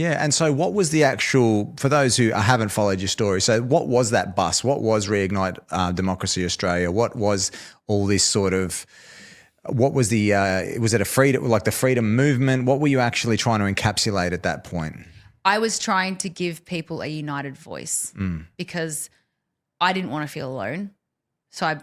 Yeah, and so what was the actual, for those who haven't followed your story, so what was that bus? What was Reignite Democracy Australia? What was all this sort of, what was the, was it a freedom, like the freedom movement? What were you actually trying to encapsulate at that point? I was trying to give people a united voice because I didn't want to feel alone. So I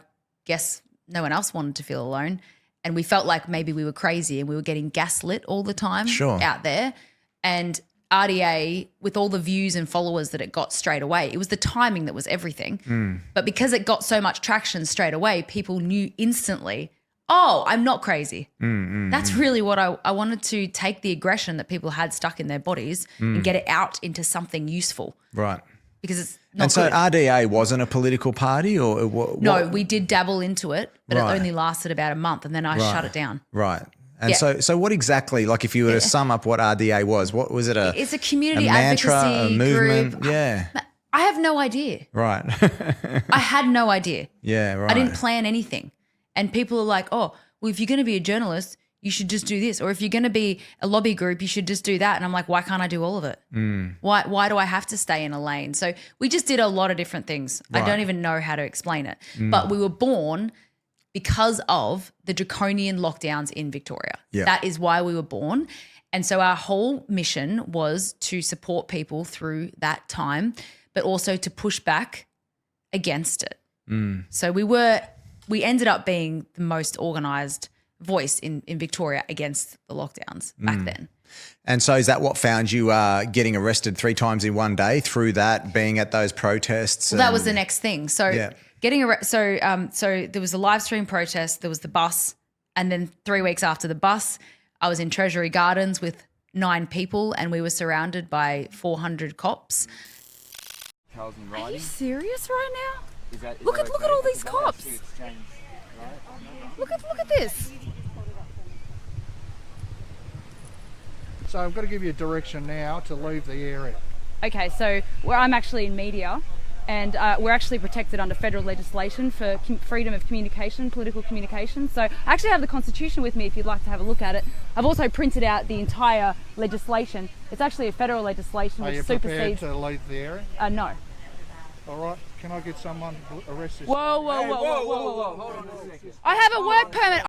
guess no one else wanted to feel alone. And we felt like maybe we were crazy and we were getting gaslit all the time out there. And RDA, with all the views and followers that it got straight away, it was the timing that was everything. But because it got so much traction straight away, people knew instantly, oh, I'm not crazy. That's really what I wanted to take the aggression that people had stuck in their bodies and get it out into something useful. Right. Because it's not And so good. RDA wasn't a political party or what? No, we did dabble into it, but it only lasted about a month and then I shut it down. Right. And so what exactly, like if you were to sum up what RDA was, what was it? It's a community a mantra, advocacy a movement? group. Yeah. I have no idea. Right. I had no idea. Yeah, right. I didn't plan anything. And people are like, oh, well, if you're going to be a journalist, you should just do this. Or if you're going to be a lobby group, you should just do that. And I'm like, why can't I do all of it? Why do I have to stay in a lane? So we just did a lot of different things. Right. I don't even know how to explain it. But we were born because of the draconian lockdowns in Victoria. Yeah. That is why we were born. And so our whole mission was to support people through that time, but also to push back against it. So we ended up being the most organised voice in Victoria against the lockdowns back then. And so is that what found you getting arrested 3 times in one day through that, being at those protests? Well, that was the next thing. So getting so there was a live stream protest, there was the bus, and then 3 weeks after the bus, I was in Treasury Gardens with 9 people and we were surrounded by 400 cops. Are you serious right now? Look at all these cops. Look at this. So I've got to give you a direction now to leave the area. Okay, so I'm actually in media, and we're actually protected under federal legislation for freedom of communication, political communication. So I actually have the Constitution with me if you'd like to have a look at it. I've also printed out the entire legislation. It's actually a federal legislation Are which you prepared supersedes. to leave the area? No. All right. Can I get someone arrested? Whoa. Hold on a second. I have a work permit.